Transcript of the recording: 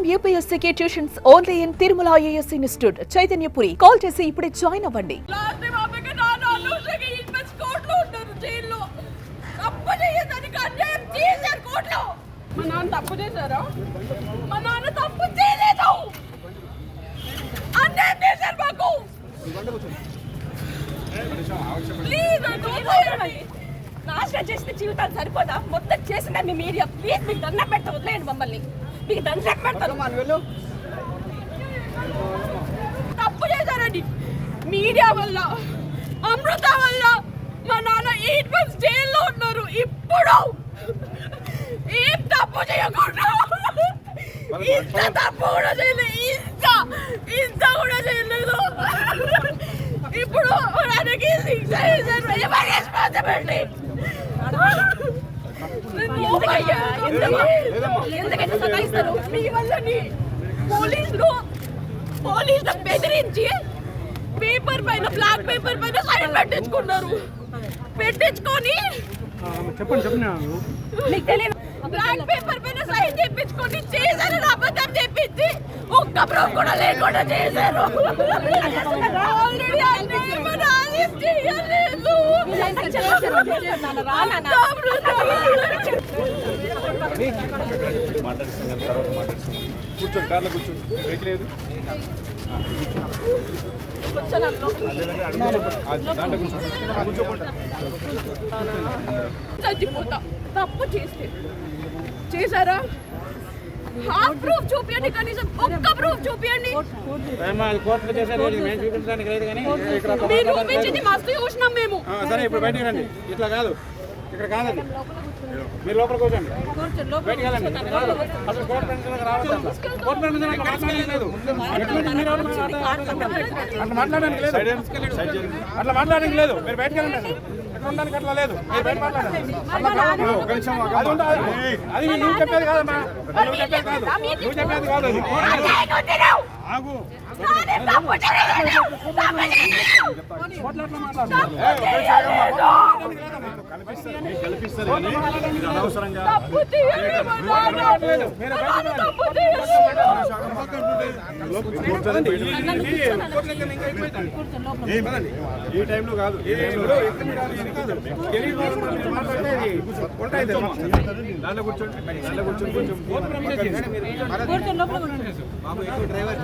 Prime యూపీఎస్సీకి tuitions only in Tirumala IAS institute Chaitanyapuri. Call చేసి ఇప్పుడే జాయిన్ అవ్వండి. మా నాన్న తప్పు చేశారా? మా నాన్న తప్పు చేయలేదు. అన్యాయం చేశారు మాకు. ప్లీజ్ నాశనం చేసిన జీవితాలు సరిపోదా? మొత్తం చేసిన మీ మీడియా ప్లీజ్ మీకు దండం పెడతా వదిలేయండి మమ్మల్ని. మీకు దండం పెడతారు. తప్పు చేశారండి మీడియా వల్ల, అమృత వల్ల. మా నాన్న 8 months జైల్లో ఉన్నారు. ఇప్పుడు ఏం తప్పు చేయకుండా ఇంత తప్పు కూడా చేయలేదు. ఇంత కూడా చేయలేదు. ఇప్పుడు ఆయనకి శిక్ష వేశారు. రెస్పాన్సిబిలిటీ ఎందుకంటే సతాయిస్తారు మీ వల్లని. పోలీసులు బెదిరించి పేపర్ పైన, బ్లాక్ పేపర్ పైన సైన్ పెట్టించుకొని మీకు తెలియదు, బ్లాక్ పేపర్ పైన సైన్ చేయించుకొని చేశారు. అబద్ధం చెప్పించి ఒక్క ప్రూఫ్ కూడా లేకుండా చేశారు. కూర్చోండి, కార్లో కూర్చోండి. లేదు చచ్చిపోతా. తప్పు చేశారా? హాఫ్ ప్రూఫ్ చూపించండి, కనీసం ఒక్క ప్రూఫ్ చూపించండి. మీరు చూపించింది మస్తు చూసినాం మేము. సరే, ఇప్పుడు బయటికి రండి. ఇట్లా కాదు, ఇక్కడ కాదండి. మీరు లోపల కూర్చోండి. బయటికి వెళ్ళండి. అసలు కోర్టు పెన్షన్ రావద్దు. కోర్టు పెన్షన్ మాట్లాడలేదు. అట్లా మాట్లాడడానికి లేదు. అట్లా మాట్లాడడానికి లేదు. మీరు బయటకు వెళ్ళండి. ఎక్కడ ఉండడానికి అట్లా లేదు. మీరు బయట మాట్లాడండి. అది నువ్వు చెప్పేది కాదమ్మా. నువ్వు చెప్పేది కాదు. నువ్వు చెప్పేది కాదు. ఆగు. కల్పిస్తారు అనవసరంగా. ఈ టైంలో కాదు. దాంట్లో కూర్చోండి. కొంచెం డ్రైవర్